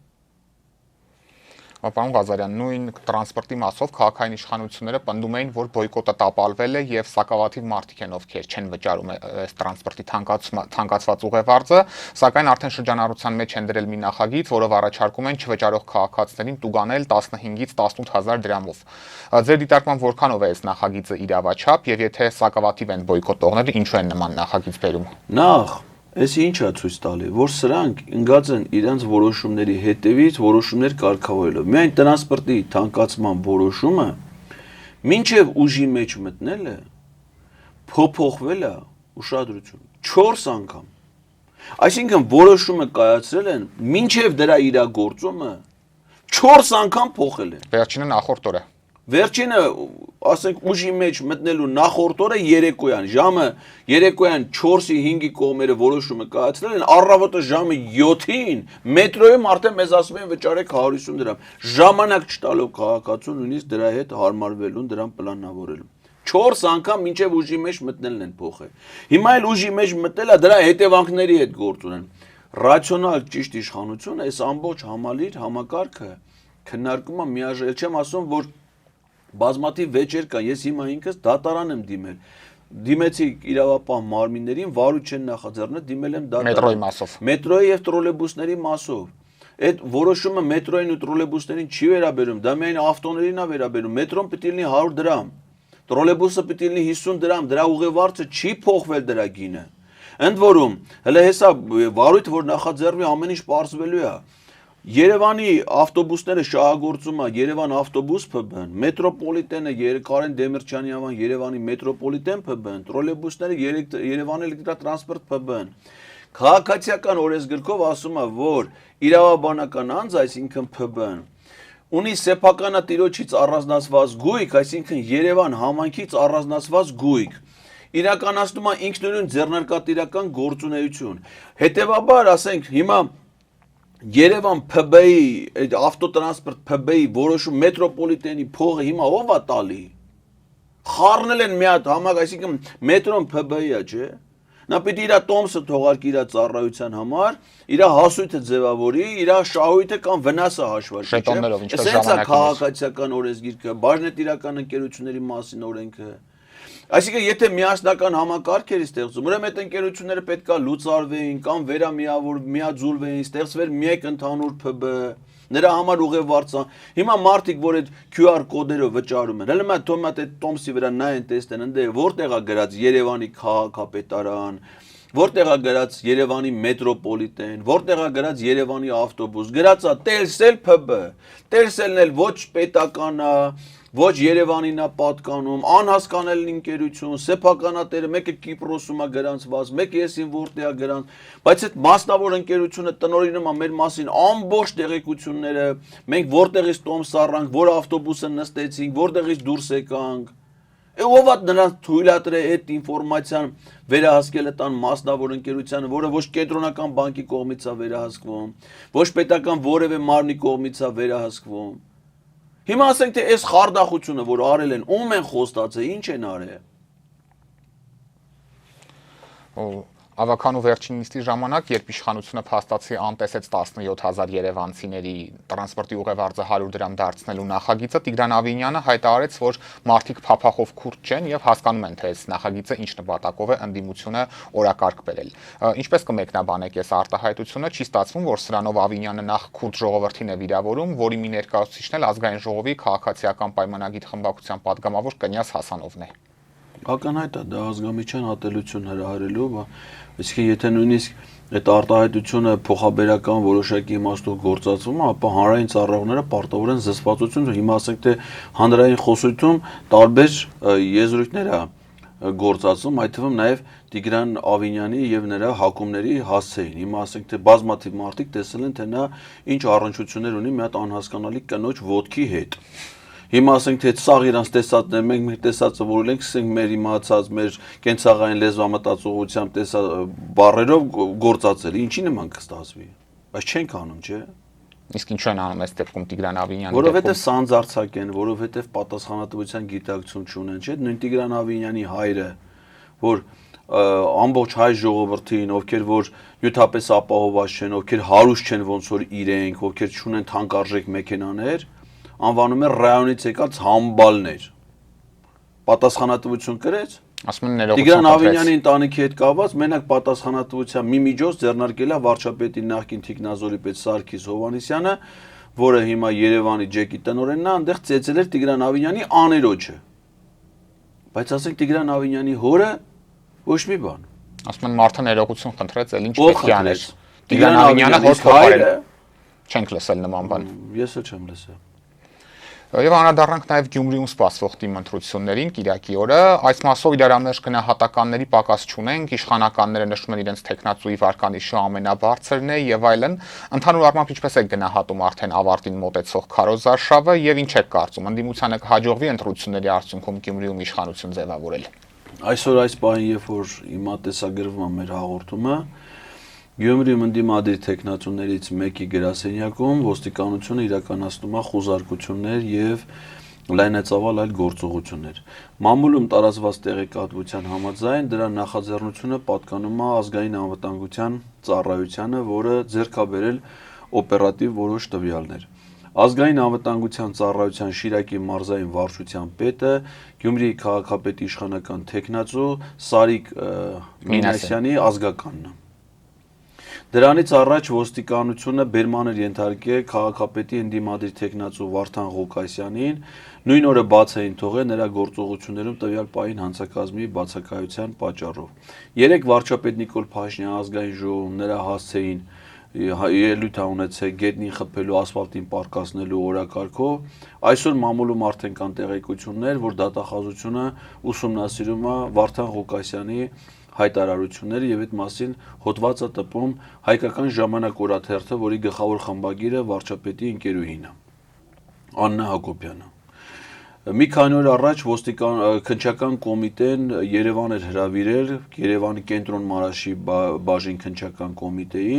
Պարոն Ղազարյան, նույն տրանսպորտի մասով քաղաքային իշխանությունները պնդում էին, որ բոյկոտը տապալվել է եւ սակավաթիվ մարդիկ են, ովքեր չեն վճարում այս տրանսպորտի թանկացված ուղևարձը, սակայն արդեն շրջանառության մեջ են դրել մի նախագիծ, որով առաջարկում են չվճարող քաղաքացիներին տուգանել 15-ից 18,000 դրամով։ Ձեր դիտարկմամբ որքանով է այս նախագիծը իրավաչափ եւ եթե սակավաթիվ են բոյկոտողները, ինչու են նման նախագիծ բերում։ Նախ Էս ինչ է ցույց տալի, որ սրանք ընկած են իրենց որոշումների հետևից որոշումներ կարգավորելով։ Միայն տրանսպորտի թանկացման որոշումը մինչև ուժի մեջ մտնելը փոփոխվել է ուշադրություն 4 անգամ։ Այսինքն որոշումը կայացրել են մինչև դրա իրագործումը 4 անգամ փոխել են։ Վերջինը նախորդ օրը։ Վերջինը, ասենք, ուժի մեջ մտնելու նախորդ օրը երեկոյան, ժամը երեկոյան 4-ի 5-ի կողմերը որոշումը կայացրել են, առավոտը ժամը 7-ին մետրոյում արդեն մեզ ասում են վճարեք 150 դրամ, ժամանակ չտալով քաղաքացուն նույնիսկ դրա հետ հարմարվելուն, դրան պլանավորելու։ 4 անգամ մինչև ուժի մեջ մտնելն են փոխել։ Հիմա էլ ուժի մեջ մտնելը դրա հետևանքների հետ գործ ունեն։ Ռացիոնալ ճիշտ իշխանությունը այս ամբողջ համալիր համակարգը քննարկում է միաժամանակ, չեմ ասում, որ բազմաթիվ վեճեր կան, ես հիմա ինքս դատարան եմ դիմել, դիմեցի իրավապահ մարմիններին, վարույթ չեն նախաձեռնել, դիմել եմ դատարան։ Մետրոյի մասով։ Մետրոյի եւ տրոլեյբուսների մասով։ Այդ որոշումը մետրոյին ու տրոլեյբուսներին չի վերաբերում, դա միայն ավտոներին է վերաբերում, մետրոն պիտի լինի 100 դրամ, տրոլեյբուսը պիտի լինի 50 դրամ, դրա ուղևորը չի փոխվել դրա գինը։ Ընդ որում, հələ հեսա վարույթը, որ նախաձեռնվի, ամեն ինչ պարզվելու է։ Երևանի ավտոբուսները շահագործում է Երևան ավտոբուս ՓԲ-ն, մետրոպոլիտենը Կարեն Դեմիրճյանի անվան Երևանի մետրոպոլիտեն ՓԲ-ն, տրոլեյբուսները Երևան էլեկտրատրանսպորտ ՓԲ-ն։ Քաղաքացիական օրենսգրքով ասում է, որ իրավաբանական անձ, այսինքն ՓԲ-ն, ունի սեփականատիրոջից առանձնացված գույք, այսինքն Երևան համայնքից առանձնացված գույք։ Իրականացնում է ինքնուրույն ձեռնարկատիրական գործունեություն։ Հետևաբար, ասենք, հիմա Երևան ՓԲ-ի, այդ ավտոտրանսպորտ ՓԲ-ի որոշում մետրոպոլիտենի փողը հիմա ով է տալի։ Խառնել են մի հատ համակ, այսինքն մետրոն ՓԲ-ի է, չէ։ Նա պիտի իր տոմսը թողարկի իր ծառայության համար, իր հասույթը ձևավորի, իր շահույթը կամ վնասը հաշվարկի, չէ։ Սենց է քաղաքացիական օրենսգիրքը, բաժնետիրական ընկերությունների մասին օրենքը։ Այսինքն եթե միասնական համակարգ էր ստեղծում, ուրեմն այդ ընկերությունները պետքա լուծարվեին կամ միաձուլվեին, ստեղծվեր մեկ ընդհանուր ՓԲ, նրա համար ուղևորца։ Հիմա մարդիկ, որ այդ QR կոդերով վճարում են, հələ մա թոմատ այդ տոմսի վրա նայեն տեսնեն, ընդ որտեղ է գրած Երևանի քաղաքապետարան, որտեղ է գրած Երևանի մետրոպոլիտեն, որտեղ է գրած Երևանի ավտոբուս, գրած է Տելսել ՓԲ։ Տելսելն էլ ոչ պետական է, ոչ Երևանին է պատկանում, անհասկանալի ընկերություն, սեփականատերը մեկը Կիպրոսում է գրանցված, մեկը եսին որտեղ է գրանց, բայց այդ մասնավոր ընկերությունը տնօրինում է մեր մասին ամբողջ տեղեկությունները, մենք որտեղից տոմս առանք, որ ավտոբուսը նստեցինք, որտեղից դուրս եկանք։ Ով է նրանց թույլատրել այդ ինֆորմացիան վերահսկելը տան մասնավոր ընկերությանը, որը ոչ կենտրոնական բանկի կողմից է վերահսկվում, ոչ պետական որևէ մարմնի կողմից է վերահսկվում։ Հիմա ասենք թե այս խարդախությունը, որ արել են, ում են խոստացել, ինչ են արել։ Ավականու վերջին նիստի ժամանակ, երբ իշխանությունը փաստացի անտեսեց 17000 երևանցիների տրանսպորտի ուղևորձը 100 դրամ դարձնելու նախագիծը, Տիգրան Ավինյանը հայտարարեց, որ մարդիկ փափախով քուրդ չեն եւ հասկանում են, թե այս նախագիծը ինչ նպատակով է ընդդիմությունը օրակարգ բերել։ Ինչպես կմեկնաբանեք այս արտահայտությունը, չի ստացվում, որ սրանով Ավինյանը նախ քուրդ ժողովրդին է վիրավորում, որի մի ներկայացուցիչն էլ ազգային ժողովի քաղաքացիական պայմանագիր խմբակցության падգամավոր Կնյաս Հասանովն է։ Ակնհայտ է դա ազգամիջյան ատելություն հրահրելով, այսինքն եթե նույնիսկ այդ արտահայտությունը փոխաբերական որոշակի իմաստով գործածվում է, ապա հանրային ծառայողները պարտավոր են զսպվածություն, հիմա ասենք թե հանրային խոսույթում տարբեր եզրույթներ է գործածում, այդ թվում նաև Տիգրան Ավինյանի եւ նրա հակումների հասցեին։ Հիմա ասենք թե բազմաթիվ մարդիկ տեսել են, թե նա ինչ առնչություններ ունի մի հատ անհասկանալի կնոջ ոտքի հետ։ Հիմա ասենք թե սաղ իրանց տեսածն է, մենք տեսածը որ ենք, ասենք մեր իմացած, մեր կենցաղային լեզվամտածողությամբ բառերով գործածել, ինչի նման կստացվի։ Բայց չենք անում, չէ։ Իսկ ինչու են անում այս դեպքում Տիգրան Ավինյանի որովհետև սանձարձակ են, որովհետև պատասխանատվության գիտակցություն չունեն, չէ։ Նույն Տիգրան Ավինյանի հայրը, որ ամբողջ հայ ժողովրդին, ովքեր որ նյութապես ապահովված չեն, ովքեր հարուստ չեն ոնց որ իրենք, ովքեր չունեն թանկարժեք մեքենաներ, անվանում է ռայոնից եկած համբալներ։ Պատասխանատվություն կրեց։ Ասում են ներողություն։ Տիգրան Ավինյանի ընտանիքի հետ կապված մենակ պատասխանատվության մի միջոց ձեռնարկել է վարչապետի նախկին թիկնազորի պետ Սարգիս Հովհաննիսյանը, որը հիմա Երևանի ջեկի տնօրենն է, այնտեղ ծեծել էր Տիգրան Ավինյանի աներոջը։ Բայց ասենք Տիգրան Ավինյանի հորը ոչ մի բան։ Ասում են մարդը ներողություն խնդրեց, էլ ինչ պետք է աներ։ Տիգրան Ավինյանի հոր փոխարել։ Չենք լսել նման բան։ Ես էլ չեմ լսել։ Եվ անդրադառնանք նաև Գյումրիում սպասվող թիմ ընտրություններին Կիրակի օրը, այս մասով իրարամերժ գնահատականների պակաս չունենք, իշխանականները նշում են իրենց տեխնացուի վարկանիշը ամենաբարձրն է եւ այլն, ընդհանուր առմամբ ինչպես է գնահատում արդեն ավարտին մոտեցող քարոզարշավը եւ ինչ է կարծում, ընդդիմությանը կհաջողվի ընտրությունների արդյունքում Գյումրիում իշխանություն ձևավորել։ Այսօր այս պահին, երբ որ հիմա տեսագրվում է մեր հաղորդումը, Գյումրիում ընդդիմադիր տեխնացուներից մեկի գրասենյակում ոստիկանությունը իրականացնում է խոզարկություններ եւ լայնածավալ այլ գործողություններ։ Մամուլում տարածված տեղեկատվության համաձայն դրա նախաձեռնությունը պատկանում է ազգային անվտանգության ծառայությանը, որը ձեռք է բերել օպերատիվ որոշ տվյալներ։ Ազգային անվտանգության ծառայության Շիրակի մարզային վարչության պետը Գյումրիի քաղաքապետի իշխանական տեխնացու Սարիկ Մինասյանի ազգականն է։ Դրանից առաջ ոստիկանությունը բերման էր ենթարկել քաղաքապետի ընդդիմադիր տեխնացու Վարդան Ղուկասյանին, նույն օրը բաց էին թողել նրա գործողություններում տվյալ պահին հանցակազմի բացակայության պատճառով։ Երեք վարչապետ Նիկոլ Փաշինյան ազգային ժողովում նրա հասցեին ելույթ է ունեցել գետնին խփելու, ասֆալտին պարկասնելու օրակարգով։ Այսօր մամուլում արդեն կան տեղեկություններ, որ դատախազությունը ուսումնասիրում է Վարդան Ղուկասյանի հայտարարությունները եւ այդ մասին հոդված է տպում Հայկական ժամանակ օրաթերթը, որի գլխավոր խմբագիրը վարչապետի ընկերուհին է Աննա Հակոբյանը։ Մի քանի օր առաջ քննչական կոմիտեն Երևան էր հրավիրել, Երևանի կենտրոն Մարաշի բաժին քննչական կոմիտեի,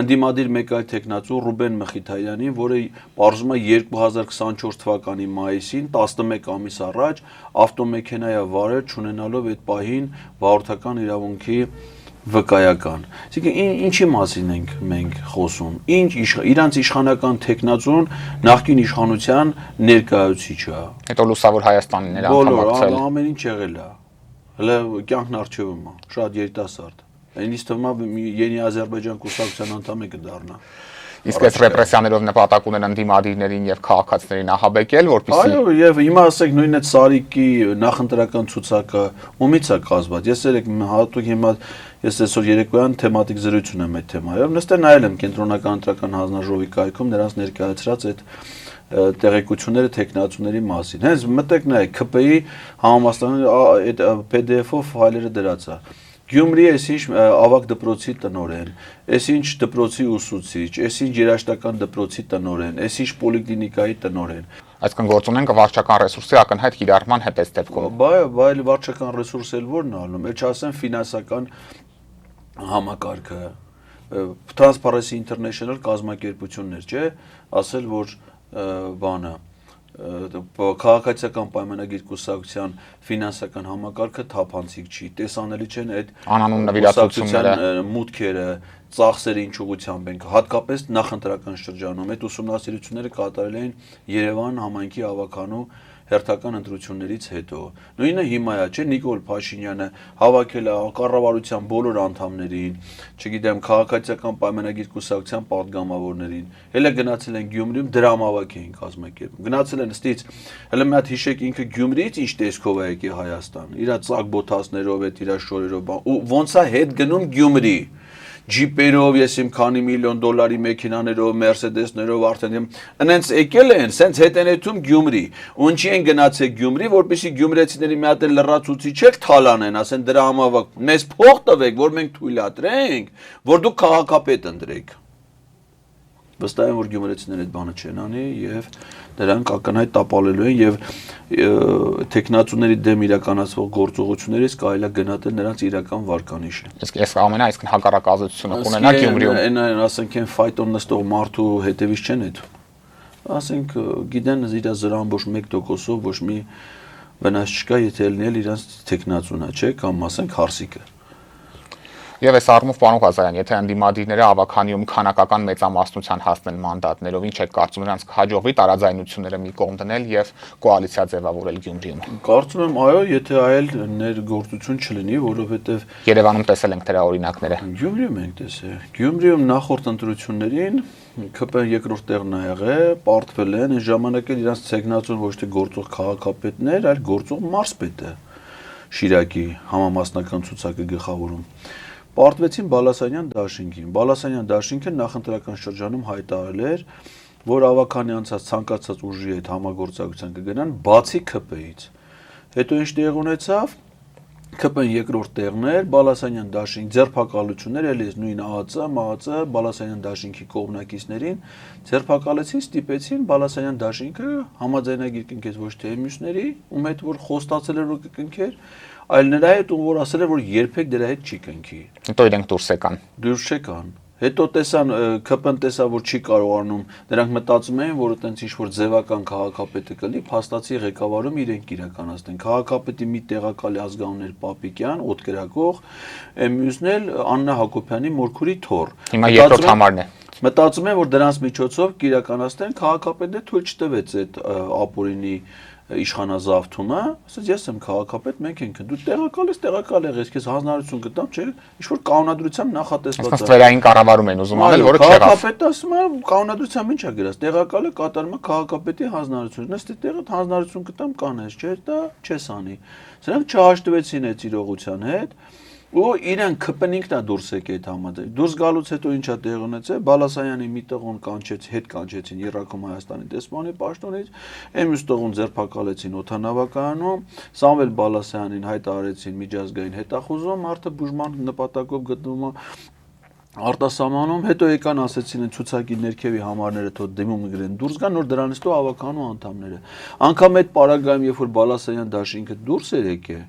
ընդդիմադիր մեկ այլ տեխնացու Ռուբեն Մխիթարյանին, որը պարզում է 2024 թվականի մայիսին 11 ամիս առաջ ավտոմեքենայ վարել, չունենալով այդ պահին վարորդական իրավունքի վկայական։ Այսինքն ինչի մասին ենք մենք խոսում։ Իրանց իշխանական տեխնացուն նախկին իշխանության ներկայացուցիչը։ Հետո Լուսավոր Հայաստանին էր անդամակցել։ Ամեն ինչ եղել է։ Հələ կյանքն արջևում է, շատ երիտասարդ։ Այնից թվում է Ենի Ադրբեջան կուսակցության անդամ է կդառնա։ Իսկ այս ռեպրեսիաներով նպատակ ունեն ընդդիմադիրներին եւ քաղաքացիներին ահաբեկել, որպեսզի Այո, եւ հիմա ասեք նույն այդ Սարիկի նախընտրական ցուցակը ումից է կազմված։ Ես երեք հատուկ հիմա ես այսօր երեկոյան թեմատիկ զրույց ունեմ այդ թեմայով։ Նստել նայել եմ կենտրոնական ընտրական հանձնաժողովի կայքում նրանց ներկայացրած այդ տեղեկությունները տեխնացուների մասին։ Հենց մտեք նայեք ԿՊ-ի համամասնական այդ PDF-ով ֆայլերը դրած է։ Գյումրի այսինչ ավագ դպրոցի տնօրեն, այսինչ դպրոցի ուսուցիչ, այսինչ երաժշտական դպրոցի տնօրեն, այսինչ պոլիկլինիկայի տնօրեն։ այսքան գործ ունեն վարչական ռեսուրսի ակնհայտ կիրառման հետ այս դեպքում։ Բայց վարչական ռեսուրս էլ ո՞րն է անում։ Էլ չասեմ ֆինանսական համակարգը, Transparency International կազմակերպություններ, չէ, ասել որ բանը քաղաքացիական պայմանագիր կուսակցության ֆինանսական համակարգը թափանցիկ չի, տեսանելի չեն այդ անանուն նվիրատվությունները, մուտքերը, ծախսերը ինչ ուղղությամբ են, հատկապես նախընտրական շրջանում այդ ուսումնասիրությունները կատարել էին Երևան համայնքի ավականու հերթական ընտրություններից հետո։ Նույնը հիմա է, չէ, Նիկոլ Փաշինյանը հավաքել է կառավարության բոլոր անդամներին, չգիտեմ, քաղաքացիական պայմանագիր կուսակցության պատգամավորներին, հələ գնացել են Գյումրիում դրամավակ էին կազմակերպում։ Գնացել են ըստից, հələ մի հատ հիշեք ինքը Գյումրիից ինչ տեսքով է եկել Հայաստան, իր ծակ բոթասներով, այդ իր շորերով, ու ոնց է հետ գնում Գյումրի։ Ջիպերով, ես իմ քանի միլիոն դոլարի մեքենաներով, Մերսեդեսներով արդեն այնց եկել են, սենց հետենեթում Գյումրի։ Ունչի են գնացել Գյումրի, որպեսզի գյումրեցիների մի հատ լրացուցիչ եք թալանեն, ասեն դրա համավակ, մեզ փող տվեք, որ մենք թույլատրենք, որ դուք քաղաքապետ ընտրեք։ Վստահ եմ, որ գյումրեցիները այդ բանը չեն անի եւ դրանք ակնհայտ տապալելու են եւ տեխնացուների դեմ իրականացվող գործողություններից կարելի է գնահատել նրանց իրական վարկանիշը։ Իսկ այս ամենը այսքան հակառակ ազդեցություն կունենա Գյումրիում։ Այն ասենք են ֆայտոն նստող մարդու հետևից չեն այդ։ Ասենք գիտեն իր զրան ոչ 1%-ով ոչ մի վնաս չկա, եթե լինել իրանց տեխնացունա, չէ, կամ ասենք հարսիկը։ Եվ այս առումով պարոն Ղազարյան, եթե ընդդիմադիրները ավականիում քանակական մեծամասնության հասնեն մանդատներով, ինչ եք կարծում, նրանց կհաջողվի տարաձայնությունները մի կողմ դնել եւ կոալիցիա ձևավորել Գյումրիում։ Կարծում եմ, այո, եթե այլ ներգործություն չլինի, որովհետեւ Երևանում տեսել ենք դրա օրինակները։ Գյումրիում ենք տեսել։ Գյումրիում նախորդ ընտրություններին ԿՊ-ն երկրորդ տեղն ա եղել, պարտվել են, այն ժամանակ էլ իրանց ցեգնացուն ոչ թե գործող քաղաքապետներ, այլ գործող մարզպետը Շիրակի համամասնական ցուցակը գլխավորում։ Պարտվեցին Բալասանյան դաշինքին։ Բալասանյան դաշինքը նախընտրական շրջանում հայտարարել էր, որ ավականի անցած ցանկացած ուժի հետ համագործակցության կգնան բացի ԿՊ-ից։ Հետո ինչ տեղ ունեցավ։ ԿՊ-ն երկրորդ տեղն էր, Բալասանյան դաշինք ձերբակալություններ, ելի նույն ԱԱՑ, Բալասանյան դաշինքի կողմնակիցներին ձերբակալեցին, ստիպեցին Բալասանյան դաշինքը համաձայնագիր կնքեց ոչ թե մյուսների, ում հետ որ խոստացել էր որ կնքեր, այլ նրա հետ ում որ ասել էր որ երբեք դրա հետ չի կնքի։ Հետո իրենք դուրս եկան։ Դուրս չեկան։ Հետո տեսան ԿՊ-ն տեսա որ չի կարողանում, նրանք մտածում էին որ այտենց ինչ որ ձևական քաղաքապետը կլինի, փաստացի ղեկավարում իրենք իրականացնեն։ Քաղաքապետի մի տեղակալ ազգանուններ Պապիկյան, օդկրակող, մյուսն էլ Աննա Հակոբյանի մորքուրի թոռ։ Հիմա երկրորդ համարն է։ Մտածում են որ դրանց միջոցով կիրականացնեն քաղաքապետը թույլ չտվեց այդ ապօրինի իշխանազավթումը, ասաց ես եմ քաղաքապետ, մենք ենք, դու տեղակալ եղես, քեզ հանձնարարություն կտամ, չէ՞, ինչ որ կանոնադրությամբ նախատեսված է։ Այսինքն վերային կառավարում են ուզում անել, որը չեղավ։ Քաղաքապետը ասում է, կանոնադրությամբ ինչ է գրած, տեղակալը կատարում է քաղաքապետի հանձնարարությունը, նստի տեղը հանձնարարություն կտամ կանես, չէ՞, դա չես անի։ Սրանք չհաշտվեցին այդ իրողության հետ։ Ու իրեն ԿՊ-ն ինքն է դուրս եկել այդ համաձայն։ Դուրս գալուց հետո ինչա տեղ ունեցել, Բալասանյանի մի տղուն կանչեցին Երրակում Հայաստանի դեսպանի պաշտոնից, մյուս տղուն ձերբակալեցին օդանավակայանում, Սամվել Բալասանյանին հայտարարեցին միջազգային հետախուզում, մարդը բուժման նպատակով գտնվում է արտասահմանում, հետո եկան ասեցին են ցուցակի ներքևի համարները թող դիմումը գրեն դուրս գան, նոր դրանից հետո ավականու անդամները։ Անկամ այդ պարագայում, երբ որ Բալասարյան դաշինքը դուրս էր եկել,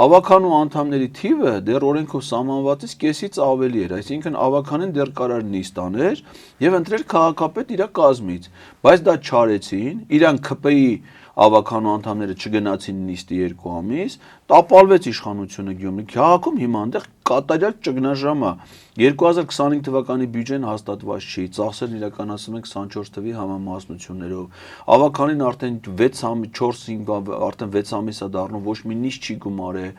ավականու անդամների թիվը դեռ օրենքով սահմանվածից կեսից ավելի էր, այսինքն ավականին դեռ կարար նիստ աներ եւ ընտրել քաղաքապետ իր կազմից, բայց դա չարեցին, իրան ԿՊ-ի ավականու անդամները չգնացին նիստի 2 ամիս, տապալվեց իշխանությունը Գյումրի քաղաքում, հիմա այնտեղ կատարյալ ճգնաժամ է։ 2025 թվականի բյուջեն հաստատված չի, ծախսերն իրականացում են 24 թվի համամասնություններով։ Ավականին արդեն 6 ամիս է դառնում, ոչ մի նիստ չի գումարել,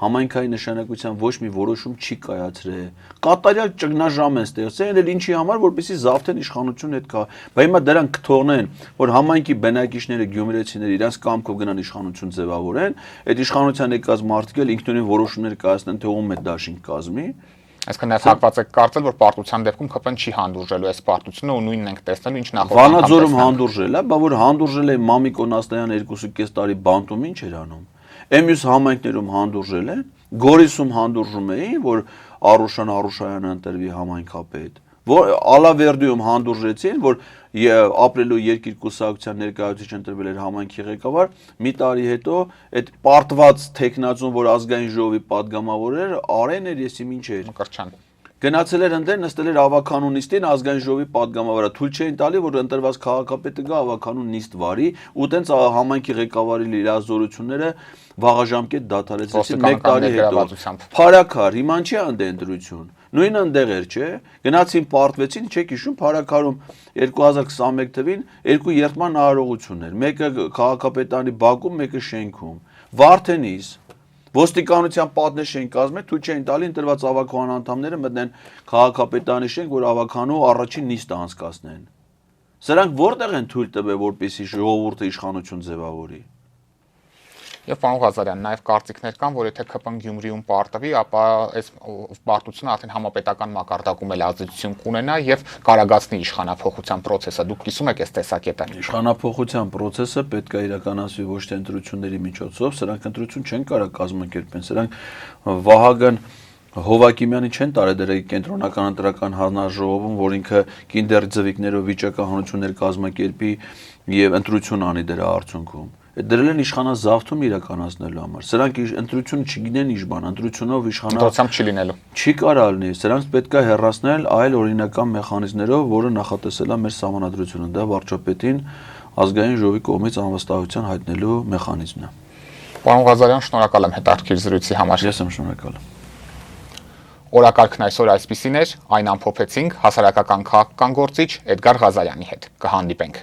համայնքային նշանակության ոչ մի որոշում չի կայացրել։ Կատարյալ ճգնաժամ են ստեղծել, էլ ինչի համար, որպեսզի զավթեն իշխանությունը հետ կա։ Բայց հիմա դրանք կթողնեն, որ համայնքի բնակիչները գյումրեցիները իրենց կամքով գնան իշխանություն ձևավորեն, այդ իշխանության եկած մարդիկ էլ ինքնուրույն որոշումներ կայացնեն, թե ում է դաշինք կազմի։ Այսինքն նաև հակված եք կարծել, որ պարտության դեպքում ԿՊ-ն չի հանդուրժելու այս պարտությունը ու նույնն ենք տեսնել, ինչ նախորդ Վանաձորում հանդուրժել է, բա որ հանդուրժել է Մամիկ Օնաստայան 2.5 տարի բանտում ինչ էր անում։ Մյուս համայնքներում հանդուրժել են, Գորիսում հանդուրժում էին, որ Արուշայանը ընտրվի համայնքապետ։ Որ Ալավերդիում հանդուրժեցին, որ ապրելու երկիր կուսակցության ներկայացուցիչ ընտրվել էր համայնքի ղեկավար, մի տարի հետո այդ պարտված տեխնացուն, որ ազգային ժողովի падգամավոր էր, Արեն էր, եսի ինչ էր։ Մկրտչյան։ Գնացել էր ընդ նստել էր ավականու նիստին ազգային ժողովի падգամավորը, թույլ չէին տալի, որ ընտրված քաղաքապետը գա ավականու նիստ վարի, ու տենց համայնքի ղեկավարի լիազորությունները վաղաժամկետ դադարեցրեցին 1 տարի հետո։ Փարակար, հիմա չի անդե ընտրություն։ Նույնը ընդեղ էր, չէ։ Գնացին պարտվեցին, չեք հիշում, Փարակարում 2021 թվին 2 երթման արարողություններ, մեկը քաղաքապետարանի բակում, մեկը շենքում։ Վարդենիս ոստիկանության պատնեշեն կազմել, թույլ չէին տալի ընտրված ավականու անդամները մտնեն քաղաքապետարանի շենք, որ ավականու առաջին նիստը անցկացնեն։ Սրանք որտեղ են թույլ տվել, որպեսզի ժողովուրդը իշխանություն ձևավորի։ Եվ պարոն Ղազարյան, նաև կարծիքներ կան, որ եթե ԿՊ-ն Գյումրիում պարտվի, ապա այս պարտությունը արդեն համապետական մակարդակում էլ ազդեցություն կունենա եւ կարագացնի իշխանափոխության process-ը։ Դուք կիսում եք այս տեսակետը։ Իշխանափոխության process-ը պետք է իրականացվի ոչ թե ընտրությունների միջոցով, սրանք ընտրություն չեն կարող կազմակերպեն, սրանք Վահագն Հովակիմյանի չեն տարեդրել կենտրոնական ընտրական հանրաժողովում, որ ինքը կինդեր ձվիկներով վիճակահանություններ կազմակերպի եւ ընտրություն անի դրա արդյունքում։ Դրել են իշխանազավթում իրականացնելու համար։ Սրանք ընտրությունը չգինեն ինչ բան, ընտրությունով իշխանությամբ չի լինելու։ Չի կարող լինի, սրանք պետք է հեռացնել այլ օրինական մեխանիզմներով, որը նախատեսել է մեր սահմանադրությունը, դա վարչապետին ազգային ժողովի կողմից անվստահության հայտնելու մեխանիզմն է։ Պարոն Ղազարյան, շնորհակալ եմ հետաքրքիր զրույցի համար։ Ես եմ շնորհակալ։ Օրակարգն այսօր այսպիսին էր, այն ամփոփեցինք հասարակական քաղաքական գործիչ Էդգար Ղազարյանի հետ։ Կհանդիպենք։